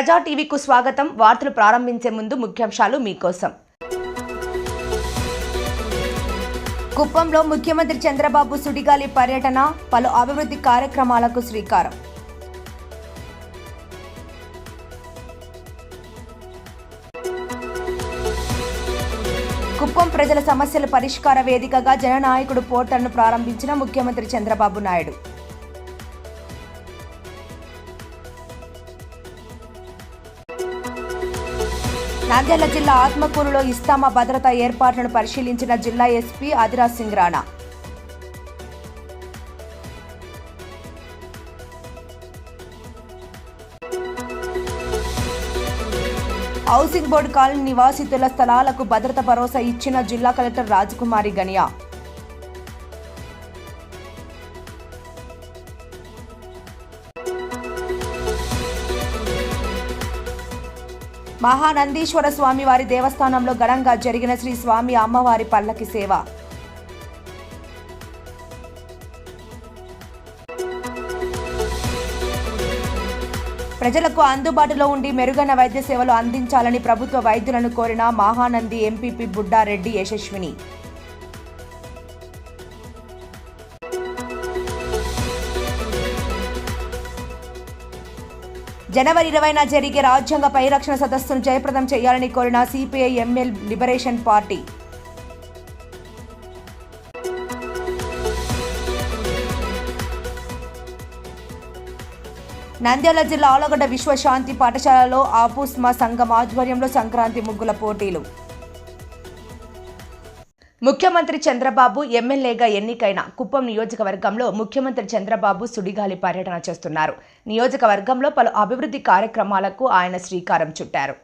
ప్రజా టీవీకు స్వాగతం. వార్తలు ప్రారంభించే ముందు ముఖ్యాంశాలు మీకోసం. కుప్పంలో ముఖ్యమంత్రి చంద్రబాబు సుడిగాలి పర్యటన, పలు అభివృద్ధి కార్యక్రమాలకు శ్రీకారం. కుప్పం ప్రజల సమస్యల పరిష్కార వేదికగా జననాయకుడు పోర్టల్ను ప్రారంభించిన ముఖ్యమంత్రి చంద్రబాబు నాయుడు. నంద్యాల జిల్లా ఆత్మకూరులో ఇస్తామా భద్రతా ఏర్పాట్లను పరిశీలించిన జిల్లా SP Adiraj Singh Rana. Housing board colony నివాసితుల స్థలాలకు భద్రత భరోసా ఇచ్చిన జిల్లా కలెక్టర్ రాజకుమారి గనియా. మహానందీశ్వర స్వామి వారి దేవస్థానంలో ఘనంగా జరిగిన శ్రీ స్వామి అమ్మవారి పల్లకి సేవ. ప్రజలకు అందుబాటులో ఉండి మెరుగైన వైద్య సేవలు అందించాలని ప్రభుత్వ వైద్యులను కోరిన మహానంది ఎంపీపీ బుడ్డారెడ్డి యశస్విని. జనవరి 20న జరిగే రాజ్యాంగ పరిరక్షణ సదస్సును జయప్రదం చేయాలని కోరిన CPI ML liberation party. Nandyal జిల్లా ఆలగడ్డ విశ్వశాంతి పాఠశాలలో ఆపుస్మా సంఘం ఆధ్వర్యంలో సంక్రాంతి ముగ్గుల పోటీలు. ముఖ్యమంత్రి చంద్రబాబు ఎమ్మెల్యేగా ఎన్నికైన కుప్పం నియోజకవర్గంలో ముఖ్యమంత్రి చంద్రబాబు సుడిగాలి పర్యటన చేస్తున్నారు. నియోజకవర్గంలో పలు అభివృద్ధి కార్యక్రమాలకు ఆయన శ్రీకారం చుట్టారు.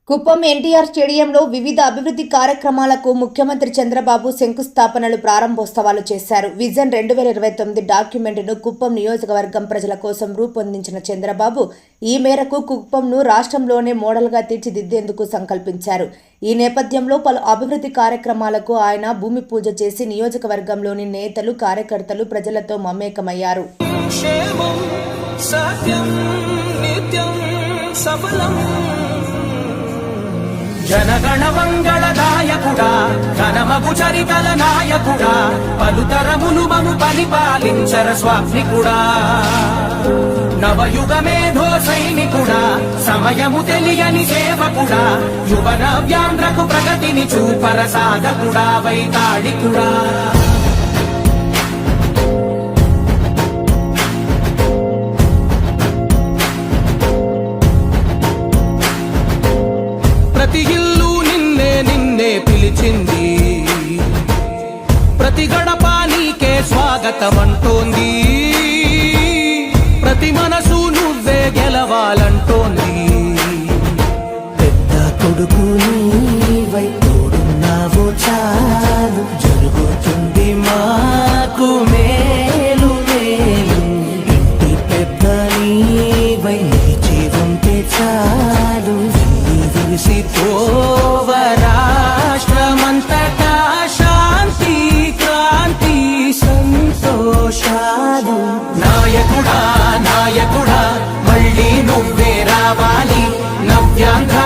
కుప్పం ఎన్టీఆర్ స్టేడియంలో వివిధ అభివృద్ధి కార్యక్రమాలకు ముఖ్యమంత్రి చంద్రబాబు శంకుస్థాపనలు, ప్రారంభోత్సవాలు చేశారు. విజన్ 2029 డాక్యుమెంట్ను కుప్పం నియోజకవర్గం ప్రజల కోసం రూపొందించిన చంద్రబాబు ఈ మేరకు కుప్పంను రాష్ట్రంలోనే మోడల్గా తీర్చిదిద్దేందుకు సంకల్పించారు. ఈ నేపథ్యంలో పలు అభివృద్ధి కార్యక్రమాలకు ఆయన భూమి పూజ చేసి నియోజకవర్గంలోని నేతలు, కార్యకర్తలు ప్రజలతో మమేకమయ్యారు. జనగణ మంగళదాయకుడా, ఘనమగు చరితల నాయకుడా, పలుతరములు మము పరిపాలించర స్వామికుడా, నవయుగ మేధో సైనికుడా, సమయము తెలియని సేవకుడా, యువన వ్యాంధ్రకు ప్రగతిని చూపర సాధకుడా, వైతాళికుడా. ప్రతి ఇల్లు నిన్నే నిన్నే పిలిచింది, ప్రతి గడప నీకే స్వాగతమంటోంది, ప్రతి మనసు నువ్వే గెలవాలంటోంది. పెద్ద కొడుకు నీవై తోడున్నావో చాలు, జరుగుతుంది మాకు మేలు మేలు. ఇంటి పెద్ద నీవై నిలిచి ఉంటే చాలు, రాష్ట్రమంతటా శాంతి, క్రాంతి, సంతోషాలు. నాయకుడా నాయకుడా మళ్ళీ నువ్వే రావాలి, నవ్యాంధ్ర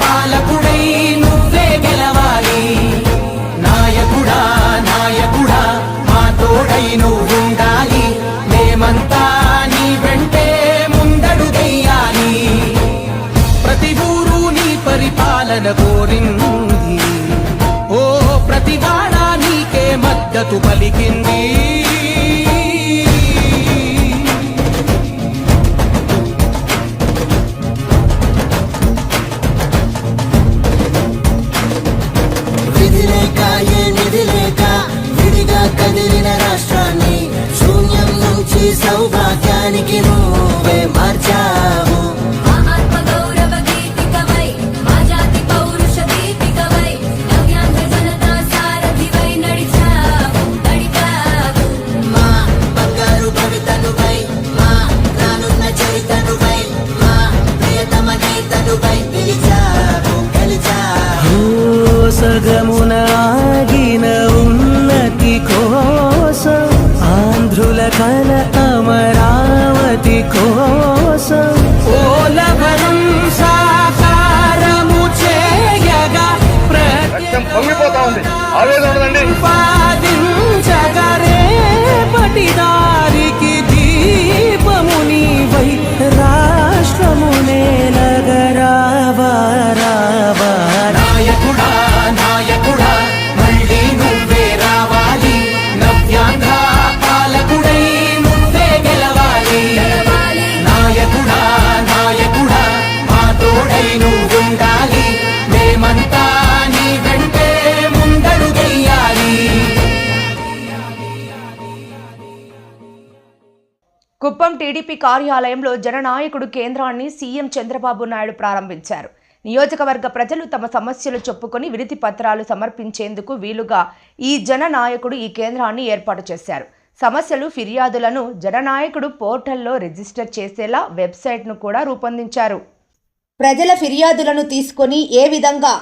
పాలకుడై నువ్వే గెలవాలి. నాయకుడా నాయకుడా మా తోడై నువ్వుండాలి, మేమంతా నీ వెంటే ముందడుగెయ్యాలి. ప్రతి ఊరు నీ పరిపాలన కోరింది, ఓ ప్రతివాడ నీకే మద్దతు పలికింది. విధిలేక ఏ నిధిలేక విడిగా కదిలిన రాష్ట్రాన్ని శూన్యం నుంచి సౌభాగ్యానికి నువ్వే మార్చావు. కుప్పం టీడీపీ కార్యాలయంలో జననాయకుడు కేంద్రాన్ని సీఎం చంద్రబాబు నాయుడు ప్రారంభించారు. నియోజకవర్గ ప్రజలు తమ సమస్యలు చెప్పుకొని వినతి పత్రాలు సమర్పించేందుకు వీలుగా ఈ జననాయకుడు ఈ కేంద్రాన్ని ఏర్పాటు చేశారు. సమస్యలు, ఫిర్యాదులను జననాయకుడు పోర్టల్లో రిజిస్టర్ చేసేలా వెబ్సైట్ను కూడా రూపొందించారు. ప్రజల ఫిర్యాదులను తీసుకొని ఏ విధంగా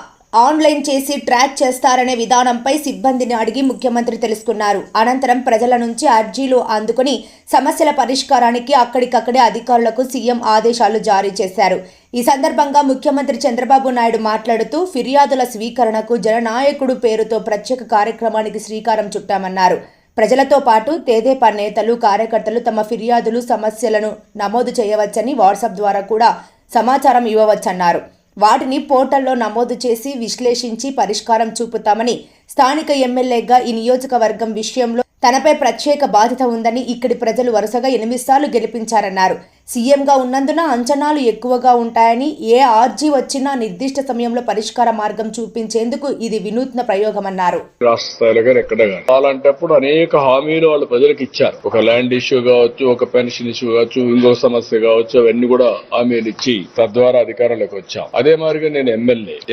ఆన్లైన్ చేసి ట్రాక్ చేస్తారనే విధానంపై సిబ్బందిని అడిగి ముఖ్యమంత్రి తెలుసుకున్నారు. అనంతరం ప్రజల నుంచి అర్జీలు అందుకుని సమస్యల పరిష్కారానికి అక్కడికక్కడే అధికారులకు సీఎం ఆదేశాలు జారీ చేశారు. ఈ సందర్భంగా ముఖ్యమంత్రి చంద్రబాబు నాయుడు మాట్లాడుతూ ఫిర్యాదుల స్వీకరణకు జననాయకుడు పేరుతో ప్రత్యేక కార్యక్రమానికి శ్రీకారం చుట్టామన్నారు. ప్రజలతో పాటు తెదేపా నేతలు, కార్యకర్తలు తమ ఫిర్యాదులు, సమస్యలను నమోదు చేయవచ్చని, వాట్సాప్ ద్వారా కూడా సమాచారం ఇవ్వవచ్చన్నారు. వాటిని పోర్టల్లో నమోదు చేసి విశ్లేషించి పరిష్కారం చూపుతామని, స్థానిక ఎమ్మెల్యేగా ఈ నియోజకవర్గం విషయంలో తనపై ప్రత్యేక బాధ్యత ఉందని, ఇక్కడి ప్రజలు వరుసగా 8 సార్లు గెలిపించారన్నారు. సీఎంగా ఉన్నందున అంచనాలు ఎక్కువగా ఉంటాయని, ఏ ఆర్జీ వచ్చినా నిర్దిష్ట సమయంలో పరిష్కార మార్గం చూపించేందుకు ఇది వినూత్న ప్రయోగమన్నారు. రాష్ట్ర స్థాయిలో కానీ ఎక్కడ కానీ అలాంటప్పుడు అనేక హామీలు వాళ్ళు ప్రజలకు ఇచ్చారు. ఒక ల్యాండ్ ఇష్యూ కావచ్చు, ఒక పెన్షన్ ఇష్యూ కావచ్చు, ఇంకో సమస్య కావచ్చు, అవన్నీ కూడా హామీలు ఇచ్చి తద్వారా అధికారంలోకి వచ్చాం. అదే మాదిరిగా నేను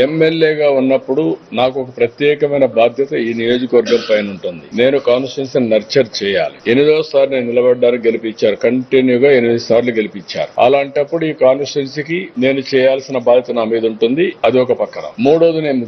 ఎమ్మెల్యేగా ఉన్నప్పుడు నాకు ఒక ప్రత్యేకమైన బాధ్యత ఈ నియోజకవర్గం పైన ఉంటుంది. నేను కాన్స్టిట్యూన్సీ నర్చర్ చేయాలి. 8వ నేను నిలబడ్డానికి గెలిపించారు. కంటిన్యూగా 8 సార్లు గెలిపించారు. అలాంటప్పుడు ఈ కాన్స్టిట్యున్సీకి నేను చేయాల్సిన బాధ్యత నా మీద ఉంటుంది. అది ఒక పక్కన. 3వది నేను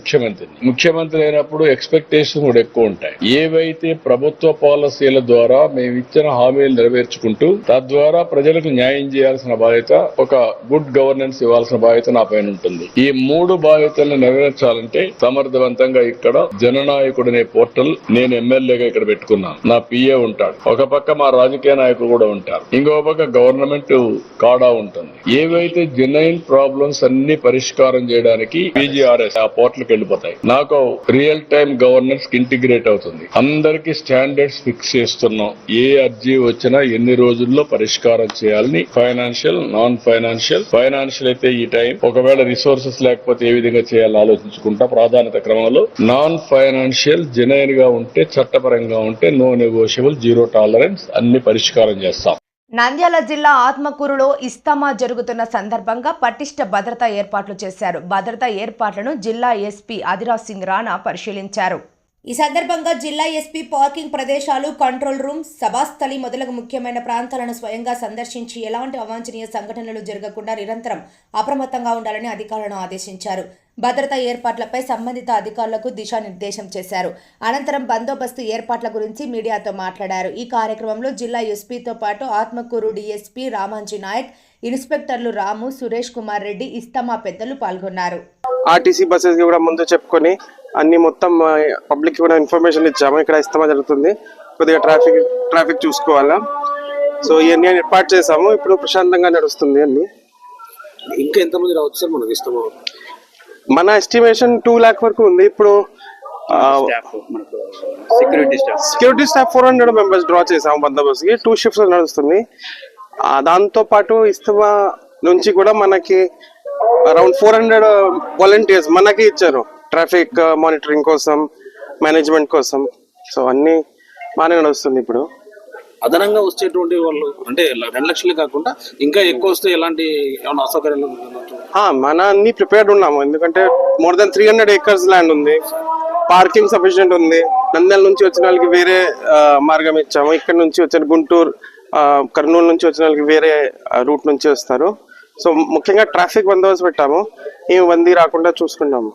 ముఖ్యమంత్రి అయినప్పుడు ఎక్స్పెక్టేషన్ కూడా ఎక్కువ ఉంటాయి. ఏవైతే ప్రభుత్వ పాలసీల ద్వారా మేము ఇచ్చిన హామీలు నెరవేర్చుకుంటూ తద్వారా ప్రజలకు న్యాయం చేయాల్సిన బాధ్యత, ఒక గుడ్ గవర్నెన్స్ ఇవ్వాల్సిన బాధ్యత నా పైన ఉంటుంది. ఈ 3 బాధ్యతలను నెరవేర్చాలంటే సమర్థవంతంగా ఇక్కడ జననాయకుడు అనే పోర్టల్ నేను ఎమ్మెల్యేగా ఇక్కడ పెట్టుకున్నాను. నా పిఏ ఉంటాడు. ఒక పక్క మా రాజకీయ నాయకులు కూడా ఉంటారు. ఇంకో పక్క గవర్నమెంట్ కాడా ఉంటుంది. ఏవైతే జెన్యున్ ప్రాబ్లమ్స్ అన్ని పరిష్కారం చేయడానికి పీజీఆర్ఎస్ ఆ పోర్టల్ కి వెళ్ళిపోతాయి. నాకు రియల్ టైమ్ గవర్నెన్స్ ఇంటిగ్రేట్ అవుతుంది. అందరికి స్టాండర్డ్స్ ఫిక్స్ చేస్తున్నాం. ఏ అర్జీ వచ్చినా ఎన్ని రోజుల్లో పరిష్కారం చేయాలని, ఫైనాన్షియల్, నాన్ ఫైనాన్షియల్ అయితే ఈ టైం, ఒకవేళ రిసోర్సెస్ లేకపోతే ఏ విధంగా చేయాలని ఆలోచించుకుంటా ప్రాధాన్యత క్రమంలో. నాన్ ఫైనాన్షియల్ జెన్యున్ గా ఉంటే, చట్టపరంగా ఉంటే నో నెగోషియబుల్, జీరో టాలరెన్స్ అన్ని పరిష్కారం చేస్తాం. నంద్యాల జిల్లా ఆత్మకూరులో ఇస్తమా జరుగుతున్న సందర్భంగా పటిష్ట భద్రతా ఏర్పాట్లు చేశారు. భద్రతా ఏర్పాట్లను జిల్లా ఎస్పీ అదిరాజ్ సింగ్ రాణా పరిశీలించారు. ఈ సందర్భంగా జిల్లా ఎస్పీ పార్కింగ్ ప్రదేశాలు, కంట్రోల్ రూమ్, సభాస్థలి మొదలగు ముఖ్యమైన ప్రాంతాలను స్వయంగా సందర్శించి ఎలాంటి అవాంఛనీయ సంఘటనలు జరగకుండా నిరంతరం అప్రమత్తంగా ఉండాలని అధికారులను ఆదేశించారు. భద్రతా ఏర్పాట్లపై సంబంధిత అధికారులకు దిశానిర్దేశం చేశారు. అనంతరం బందోబస్తు ఏర్పాట్ల గురించి మీడియాతో మాట్లాడారు. ఈ కార్యక్రమంలో జిల్లా ఎస్పీతో పాటు ఆత్మకూరు డీఎస్పీ రామాంజీ నాయక్, ఇన్స్పెక్టర్లు రాము, సురేష్ కుమార్ రెడ్డి, ఇస్తమా పెద్దలు పాల్గొన్నారు. ఆర్టీసీ బస్సెస్ కూడా ముందు చెప్పుకొని అన్ని మొత్తం పబ్లిక్ కూడా ఇన్ఫర్మేషన్ ఇచ్చాము. ఇక్కడ ఇస్తమా జరుగుతుంది, కొద్దిగా ట్రాఫిక్ చూసుకోవాలా. సో ఇవన్నీ ఏర్పాటు చేసాము. ఇప్పుడు ప్రశాంతంగా నడుస్తుంది అన్ని. ఇంకా ఎంతమంది రావచ్చు సార్ మనకి ఇస్తమా? మన ఎస్టిమేషన్ 2 lakh వరకు ఉంది. ఇప్పుడు సెక్యూరిటీ స్టాఫ్ 400 members డ్రా చేసాము బందోబస్తుకి. 2 shifts నడుస్తుంది. దాంతో పాటు ఇస్తమా నుంచి కూడా మనకి అరౌండ్ 400 వాలంటీర్స్ మనకి ఇచ్చారు, ట్రాఫిక్ మానిటరింగ్ కోసం, మేనేజ్మెంట్ కోసం. సో అన్ని బాగానే నడుస్తుంది. ఇప్పుడు అదనంగా వచ్చేటువంటి వాళ్ళు అంటే 2 లక్షలే కాకుండా ఇంకా ఎక్కువ వస్తే ఎలాంటి ఏమైనా అసౌకర్యాలు? మన అన్ని ప్రిపేర్డ్ ఉన్నాము. ఎందుకంటే మోర్ దెన్ 300 acres ల్యాండ్ ఉంది, పార్కింగ్ సఫిషియెంట్ ఉంది. నంద్యాల నుంచి వచ్చిన వాళ్ళకి వేరే మార్గం ఇచ్చాము. ఇక్కడ నుంచి వచ్చిన గుంటూరు, కర్నూలు నుంచి వచ్చిన వాళ్ళకి వేరే రూట్ నుంచి వస్తారు. సో ముఖ్యంగా ట్రాఫిక్ బందోబస్తు పెట్టాము. ఏం బందీ రాకుండా చూసుకున్నాము.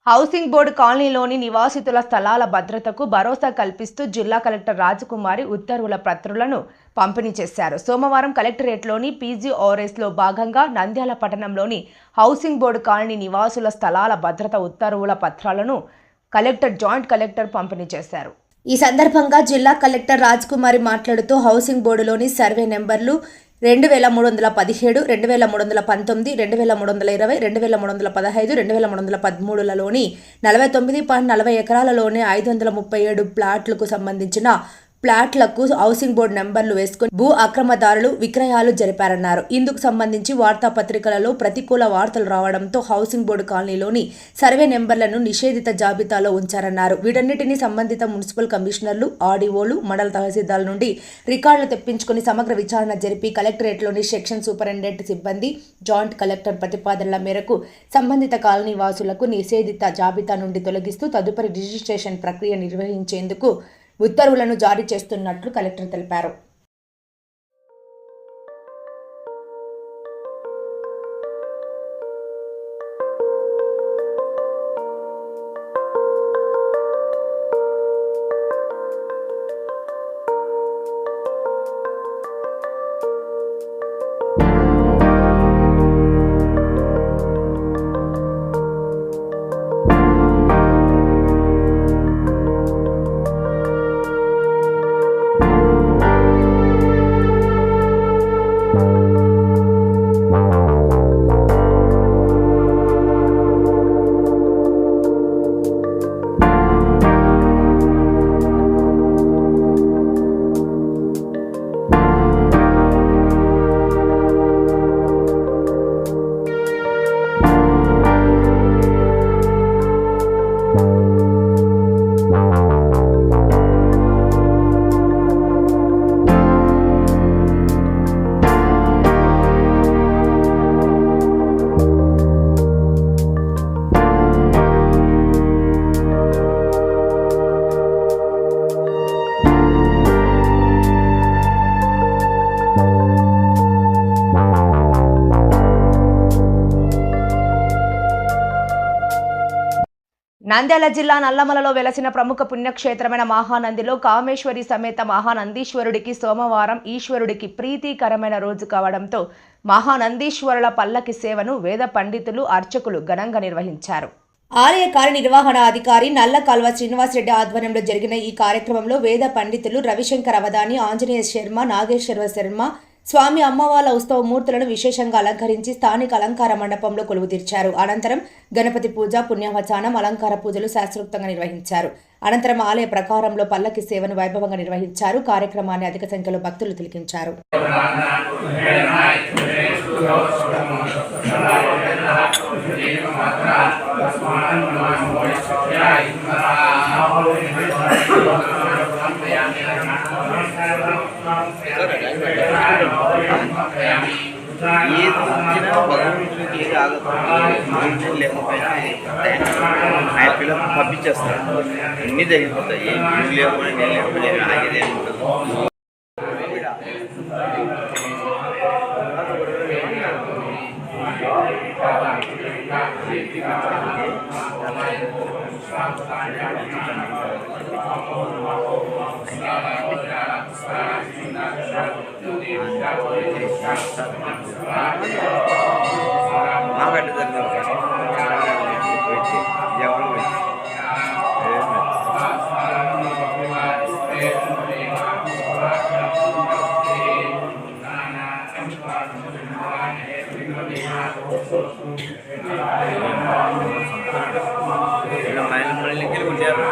హౌసింగ్ బోర్డు కాలనీలోని నివాసితుల స్థలాల భద్రతకు భరోసా కల్పిస్తూ జిల్లా కలెక్టర్ రాజకుమారి ఉత్తర్వుల పత్రాలను పంపిణీ చేశారు. సోమవారం కలెక్టరేట్లోని పీజీఆర్ఎస్లో భాగంగా నంద్యాల పట్టణంలోని హౌసింగ్ బోర్డు కాలనీ నివాసుల స్థలాల భద్రత ఉత్తర్వుల పత్రాలను కలెక్టర్, జాయింట్ కలెక్టర్ పంపిణీ చేశారు. ఈ సందర్భంగా జిల్లా కలెక్టర్ రాజకుమారి మాట్లాడుతూ హౌసింగ్ బోర్డులోని సర్వే నెంబర్లు 2317, 2319, 2320, 2315, 2313లోని 49.40 ఎకరాలలోని 537 ప్లాట్లకు సంబంధించిన ప్లాట్లకు హౌసింగ్ బోర్డు నెంబర్లు వేసుకుని భూ అక్రమదారులు విక్రయాలు జరిపారన్నారు. ఇందుకు సంబంధించి వార్తాపత్రికలలో ప్రతికూల వార్తలు రావడంతో హౌసింగ్ బోర్డు కాలనీలోని సర్వే నెంబర్లను నిషేధిత జాబితాలో ఉంచారన్నారు. వీటన్నిటినీ సంబంధిత మున్సిపల్ కమిషనర్లు, ఆర్డీఓలు, మండల తహసీల్దార్ నుండి రికార్డులు తెప్పించుకుని సమగ్ర విచారణ జరిపి కలెక్టరేట్లోని సెక్షన్ సూపరింటెండెంట్ సిబ్బంది, జాయింట్ కలెక్టర్ ప్రతిపాదనల మేరకు సంబంధిత కాలనీ వాసులకు నిషేధిత జాబితా నుండి తొలగిస్తూ తదుపరి రిజిస్ట్రేషన్ ప్రక్రియ నిర్వహించేందుకు ఉత్తర్వులను జారీ చేస్తున్నట్లు కలెక్టర్ తెలిపారు. నంద్యాల జిల్లా నల్లమలలో వెలసిన ప్రముఖ పుణ్యక్షేత్రమైన మహానందిలో కామేశ్వరి సమేత మహానందీశ్వరుడికి సోమవారం ఈశ్వరుడికి ప్రీతికరమైన రోజు కావడంతో మహానందీశ్వరుల పల్లకి సేవను వేద పండితులు, అర్చకులు ఘనంగా నిర్వహించారు. ఆలయ కార్యనిర్వహణాధికారి నల్ల కాల్వ శ్రీనివాసరెడ్డి ఆధ్వర్యంలో జరిగిన ఈ కార్యక్రమంలో వేద పండితులు రవిశంకర్ అవధాని, ఆంజనేయ శర్మ, నాగేశ్వర శర్మ స్వామి అమ్మవార్ల ఉత్సవ మూర్తులను విశేషంగా అలంకరించి స్థానిక అలంకార మండపంలో కొలువుతీర్చారు. అనంతరం గణపతి పూజ, పుణ్యవచానం, అలంకార పూజలు శాస్త్రోక్తంగా నిర్వహించారు. అనంతరం ఆలయ ప్రకారంలో పల్లకి సేవను వైభవంగా నిర్వహించారు. కార్యక్రమాన్ని అధిక సంఖ్యలో భక్తులు తిలకించారు. ఆయన పిల్లలు పంపించేస్తారు, అన్నీ తగ్గిపోతాయి. లేకుండా నేను లేకపోతే ఆగేదే ఉంటుంది. మాగడ్డ దగ్గర ఎవరు మైళ్ళకి ఉంటారు.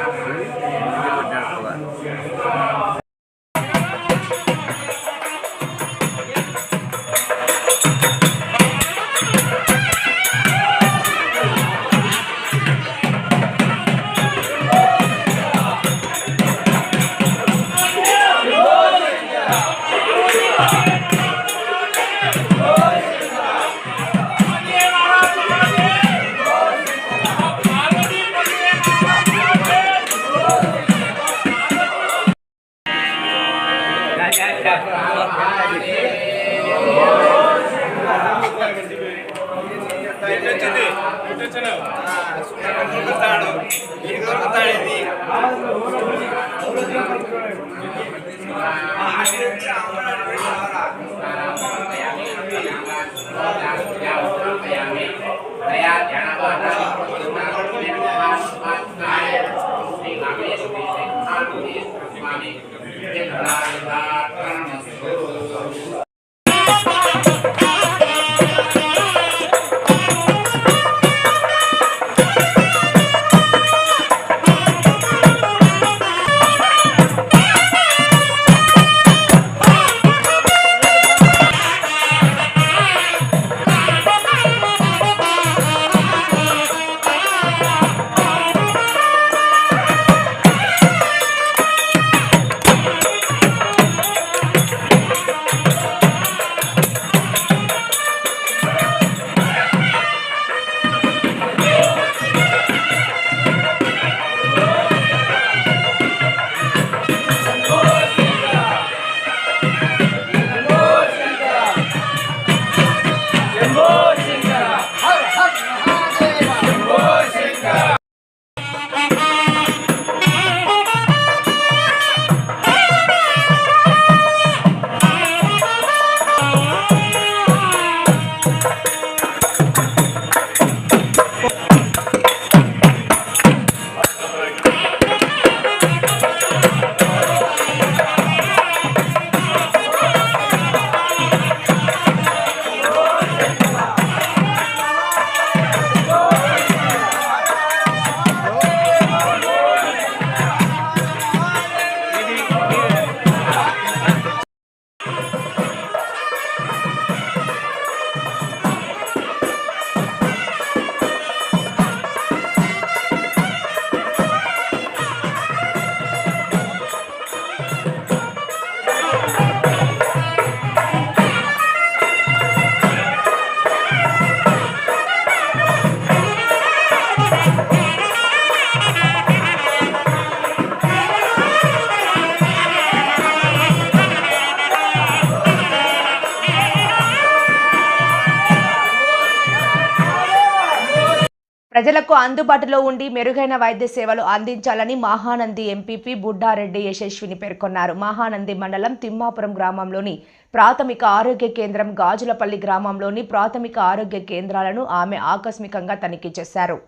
ప్రజలకు అందుబాటులో ఉండి మెరుగైన వైద్య సేవలు అందించాలని మహానంది ఎంపీపీ బుడ్డారెడ్డి యశస్విని పేర్కొన్నారు. మహానంది మండలం తిమ్మాపురం గ్రామంలోని ప్రాథమిక ఆరోగ్య కేంద్రం, గాజులపల్లి గ్రామంలోని ప్రాథమిక ఆరోగ్య కేంద్రాలను ఆమె ఆకస్మికంగా తనిఖీ చేశారు.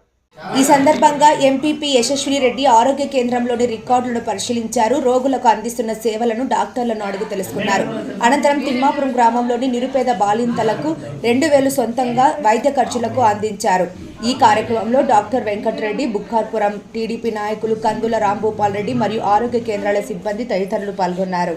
ఈ సందర్భంగా ఎంపీపీ యశస్విని రెడ్డి ఆరోగ్య కేంద్రంలోని రికార్డులను పరిశీలించారు. రోగులకు అందిస్తున్న సేవలను డాక్టర్లను అడుగు తెలుసుకున్నారు. అనంతరం తిమ్మాపురం గ్రామంలోని నిరుపేద బాలింతలకు 2,000 సొంతంగా వైద్య ఖర్చులకు అందించారు. ఈ కార్యక్రమంలో డాక్టర్ వెంకటరెడ్డి, బుక్కార్పురం టీడీపీ నాయకులు కందుల రాంభూపాల్ రెడ్డి మరియు ఆరోగ్య కేంద్రాల సిబ్బంది తదితరులు పాల్గొన్నారు.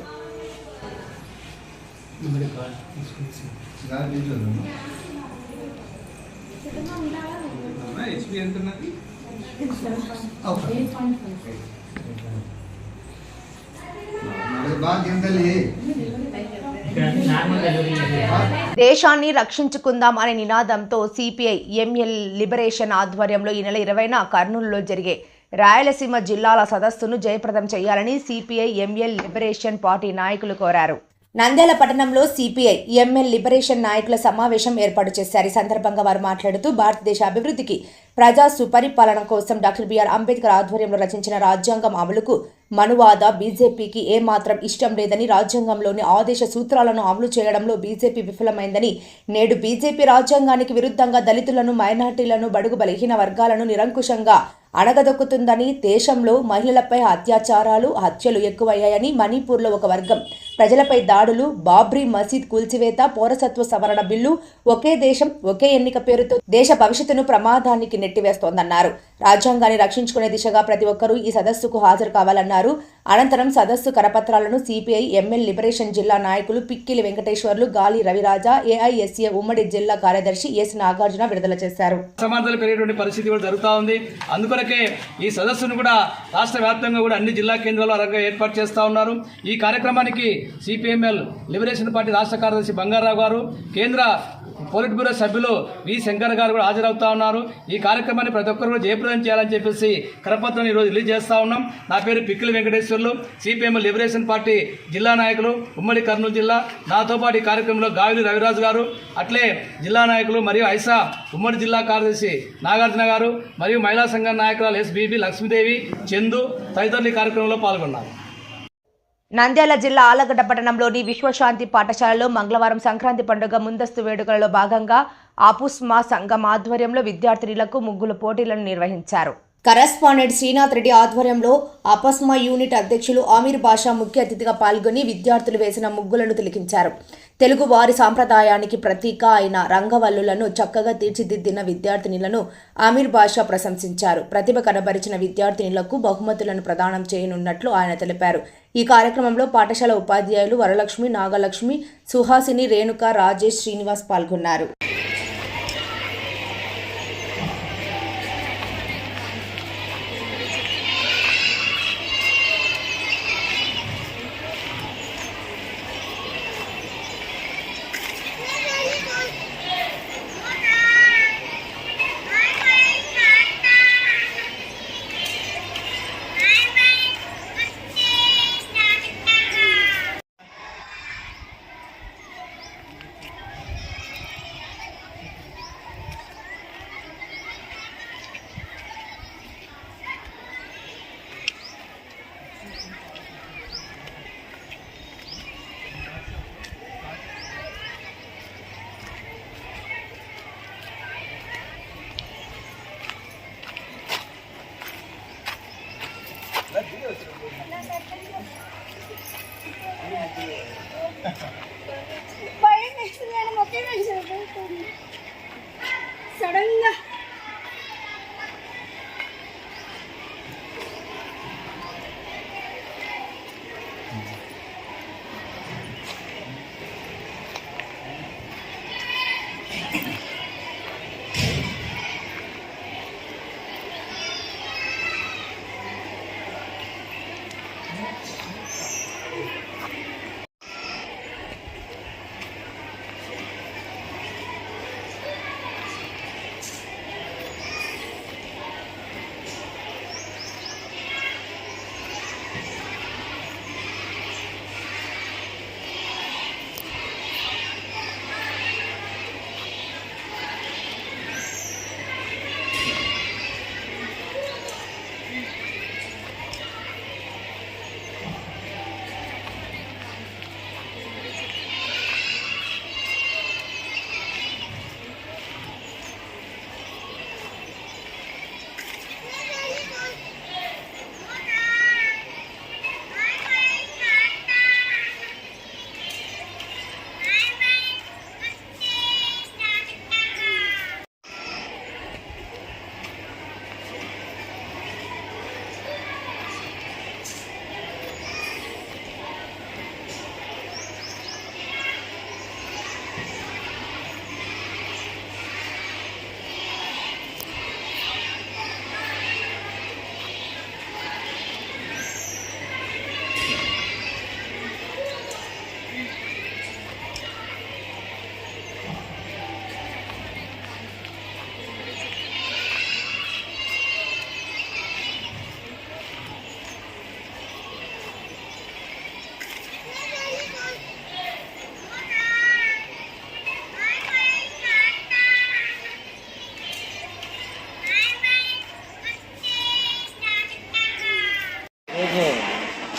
దేశాన్ని రక్షించుకుందాం అనే నినాదంతో సిపిఐ ఎంఎల్ లిబరేషన్ ఆధ్వర్యంలో ఈ నెల 20న కర్నూలులో జరిగే రాయలసీమ జిల్లాల సదస్సును జయప్రదం చేయాలని సిపిఐ ఎంఎల్ లిబరేషన్ పార్టీ నాయకులు కోరారు. నంద్యాల పట్టణంలో సిపిఐ ఎంఎల్ లిబరేషన్ నాయకుల సమావేశం ఏర్పాటు చేశారు. ఈ సందర్భంగా వారు మాట్లాడుతూ భారతదేశ అభివృద్ధికి, ప్రజా సుపరిపాలన కోసం డాక్టర్ బిఆర్ అంబేద్కర్ ఆధ్వర్యంలో రచించిన రాజ్యాంగం అమలుకు మనువాద బీజేపీకి ఏమాత్రం ఇష్టం లేదని, రాజ్యాంగంలోని ఆదేశ సూత్రాలను అమలు చేయడంలో బీజేపీ విఫలమైందని, నేడు బీజేపీ రాజ్యాంగానికి విరుద్ధంగా దళితులను, మైనార్టీలను, బడుగు బలహీన వర్గాలను నిరంకుశంగా అణగదొక్కుతుందని, దేశంలో మహిళలపై అత్యాచారాలు, హత్యలు ఎక్కువయ్యాయని, మణిపూర్లో ఒక వర్గం ప్రజలపై దాడులు, బాబ్రీ మసీద్ కూల్చివేత, పౌరసత్వ సవరణ బిల్లు, ఒకే దేశం ఒకే ఎన్నిక పేరుతో దేశ భవిష్యత్తును ప్రమాదానికి నెట్టివేస్తోందన్నారు. రాజ్యాంగాన్ని రక్షించుకునే దిశగా ప్రతి ఒక్కరూ ఈ సదస్సుకు హాజరు కావాలన్నారు. అనంతరం సదస్సు కరపత్రాలను సిపిఐ ఎంఎల్ లిబరేషన్ జిల్లా నాయకులు పిక్కిలి వెంకటేశ్వర్లు, గాలి రవిరాజా, ఏఐఎస్ఏ ఉమ్మడి జిల్లా కార్యదర్శి ఎస్ నాగార్జున విడుదల చేశారు. సమాధానాలు పెరిగేటువంటి పరిస్థితి కూడా జరుగుతూ ఉంది. అందుకొరకే ఈ సదస్సును కూడా రాష్ట్ర వ్యాప్తంగా కూడా అన్ని జిల్లా కేంద్రాల్లో అరగా ఏర్పాటు చేస్తూ ఉన్నారు. ఈ కార్యక్రమానికి సిపిఎంఎల్ లిబరేషన్ పార్టీ రాష్ట్ర కార్యదర్శి బంగారావు గారు, కేంద్ర పోలిట్ బ్యూరో సభ్యులు వి శంకర్ గారు కూడా హాజరవుతా ఉన్నారు. ఈ కార్యక్రమాన్ని ప్రతి ఒక్కరు కూడా జయప్రదం చేయాలని చెప్పేసి కరపత్రం ఈరోజు రిలీజ్ చేస్తూ ఉన్నాం. నా పేరు Pikkili Venkateswarlu, CPM liberation party జిల్లా నాయకులు, ఉమ్మడి కర్నూలు జిల్లా. నాతో పాటు ఈ కార్యక్రమంలో గావిలి రవిరాజు గారు, అట్లే జిల్లా నాయకులు మరియు ఐసా ఉమ్మడి జిల్లా కార్యదర్శి నాగార్జున గారు మరియు మహిళా సంఘ నాయకురాలు ఎస్బీబీ లక్ష్మీదేవి, చందు తదితరులు ఈ కార్యక్రమంలో పాల్గొన్నారు. నంద్యాల జిల్లా ఆలగడ్డ పట్టణంలోని విశ్వశాంతి పాఠశాలలో మంగళవారం సంక్రాంతి పండుగ ముందస్తు వేడుకలలో భాగంగా ఆపుస్మా సంఘం ఆధ్వర్యంలో విద్యార్థినులకు ముగ్గుల పోటీలను నిర్వహించారు. కరెస్పాండెంట్ శ్రీనాథ్ రెడ్డి ఆధ్వర్యంలో అపస్మా యూనిట్ అధ్యక్షులు ఆమీర్ బాషా ముఖ్య అతిథిగా పాల్గొని విద్యార్థులు వేసిన ముగ్గులను తిలకించారు. తెలుగు వారి సాంప్రదాయానికి ప్రతీక అయిన రంగవల్లులను చక్కగా తీర్చిదిద్దిన విద్యార్థినులను ఆమీర్ బాషా ప్రశంసించారు. ప్రతిభ కనబరిచిన విద్యార్థినులకు బహుమతులను ప్రదానం చేయనున్నట్లు ఆయన తెలిపారు. ఈ కార్యక్రమంలో పాఠశాల ఉపాధ్యాయులు వరలక్ష్మి, నాగలక్ష్మి, సుహాసిని, రేణుక, రాజేష్, శ్రీనివాస్ పాల్గొన్నారు. సడన్గా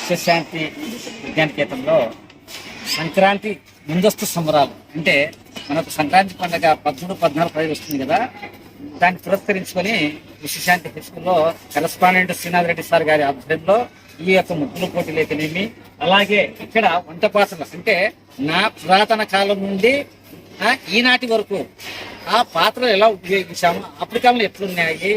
విశ్వశాంతి విజ్ఞానకేతంలో సంక్రాంతి ముందస్తు సంబరాలు అంటే మనకు సంక్రాంతి పండుగ 13, 14, 15 వస్తుంది కదా, దాన్ని పురస్కరించుకొని విశ్వశాంతి హై స్కూల్లో కరెస్పాండెంట్ శ్రీనాథ్ రెడ్డి సార్ గారి ఆధ్వర్యంలో ఈ యొక్క ముగ్గుల పోటీలు అయితేనేమి, అలాగే ఇక్కడ వంట పాత్రలు అంటే నా పురాతన కాలం నుండి ఈనాటి వరకు ఆ పాత్రలు ఎలా ఉపయోగించాము, అప్పటి కాలంలో ఎట్లున్నాయి,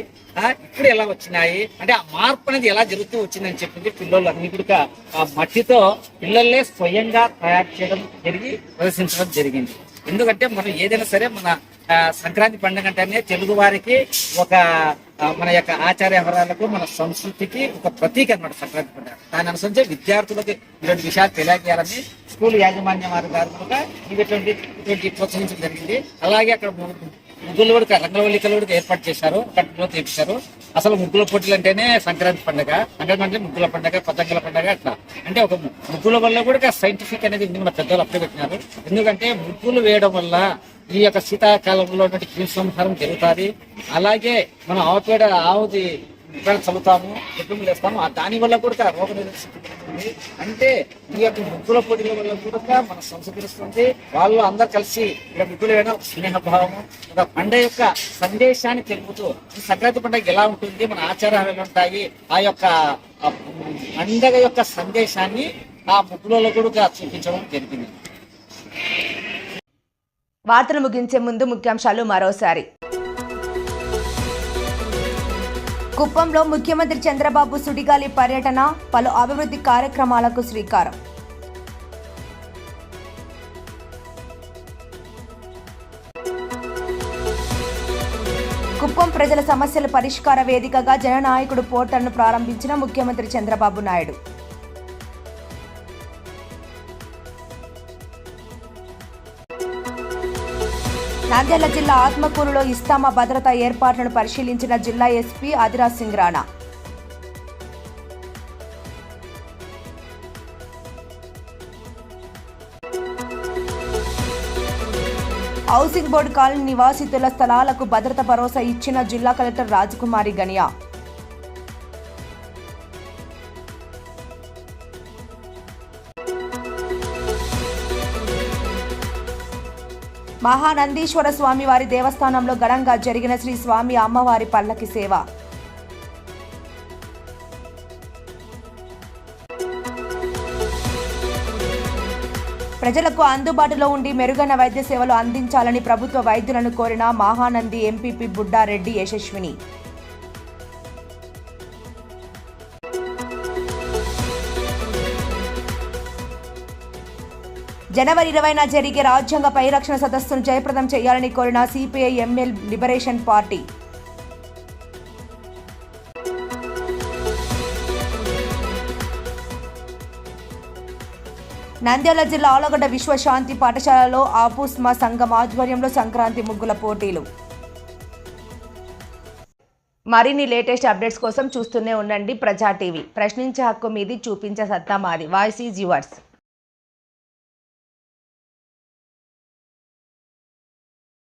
ఇప్పుడు ఎలా వచ్చినాయి అంటే ఆ మార్పు అనేది ఎలా జరుగుతూ వచ్చిందని చెప్పింది పిల్లలు అన్ని కూడా ఆ మట్టితో పిల్లలే స్వయంగా తయారు చేయడం ప్రదర్శించడం జరిగింది. ఎందుకంటే మనం ఏదైనా సరే మన సంక్రాంతి పండుగ అంటేనే తెలుగు వారికి ఒక మన యొక్క ఆచార వ్యవహారాలకు మన సంస్కృతికి ఒక ప్రతీక అన్నమాట సంక్రాంతి పండుగ. దాన్ని అనుసరించి విద్యార్థులకు ఇటువంటి విషయాలు తెలియజేయాలని స్కూల్ యాజమాన్యం వారి గారు కూడా ఇటువంటి ప్రోత్సహించడం జరిగింది. అలాగే అక్కడ ముగ్గులు కూడా రంగవల్లికలు కూడా ఏర్పాటు చేశారు, కట్టులో తెప్పించారు. అసలు ముగ్గుల పోటీలు అంటేనే సంక్రాంతి పండుగ, సంక్రాంతి అంటే ముగ్గుల పండుగ, పతంగుల పండుగ అట్లా. అంటే ఒక ముగ్గుల వల్ల కూడా సైంటిఫిక్ అనేది మన పెద్దలు అప్పుడే పెట్టినారు. ఎందుకంటే ముగ్గులు వేయడం వల్ల ఈ యొక్క శీతాకాలంలో క్రిమి సంహారం జరుగుతుంది. అలాగే మనం ఆవుది చల్లుతాము, కుటుంబం వేస్తాము, దాని వల్ల కూడా రోగ నిరోధక అంటే ఈ యొక్క ముగ్గుల పోటీల వల్ల కూడా మన సంస్కృతి వస్తుంది. వాళ్ళు అందరు కలిసి ఇక్కడ ముగ్గులు వేయడం ఒక స్నేహభావము, ఒక పండుగ యొక్క సందేశాన్ని తెలుపుతూ ఈ సంక్రాంతి పండుగ ఎలా ఉంటుంది, మన ఆచారాలు ఎలా ఉంటాయి, ఆ యొక్క పండుగ యొక్క సందేశాన్ని ఆ ముగ్గులలో కూడా చూపించడం జరిగింది. వార్తలు ముగించే ముందు ముఖ్యాంశాలు మరోసారి. కుప్పంలో ముఖ్యమంత్రి చంద్రబాబు సుడిగాలి పర్యటన, పలు అభివృద్ధి కార్యక్రమాలకు శ్రీకారం. కుప్పం ప్రజల సమస్యల పరిష్కార వేదికగా జననాయకుడు పోర్టల్ను ప్రారంభించిన ముఖ్యమంత్రి చంద్రబాబు నాయుడు. నంద్యాల జిల్లా ఆత్మకూరులో ఇస్తామా భద్రతా ఏర్పాట్లను పరిశీలించిన జిల్లా SP Adiraj Singh Rana. Housing board colony నివాసితుల స్థలాలకు భద్రత భరోసా ఇచ్చిన జిల్లా కలెక్టర్ రాజకుమారి గనియా. మహానందీశ్వర స్వామి వారి దేవస్థానంలో ఘనంగా జరిగిన శ్రీ స్వామి అమ్మవారి పల్లకి సేవ. ప్రజలకు అందుబాటులో ఉండి మెరుగైన వైద్య సేవలు అందించాలని ప్రభుత్వ వైద్యులను కోరిన మహానంది ఎంపీపీ బుడ్డారెడ్డి యశస్విని. జనవరి 20న జరిగే రాజ్యాంగ పరిరక్షణ సదస్సును జయప్రదం చేయాలని కోరిన CPI ML liberation party. Nandyal జిల్లా ఆలగడ్డ విశ్వశాంతి పాఠశాలలో ఆపుస్మా సంఘం ఆధ్వర్యంలో సంక్రాంతి ముగ్గుల పోటీలు. మరిన్ని లేటెస్ట్ అప్డేట్స్ కోసం చూస్తూనే ఉండండి ప్రజా టీవీ. ప్రశ్నించే హక్కు మీది, చూపించే సత్తా మాది. Voice is yours.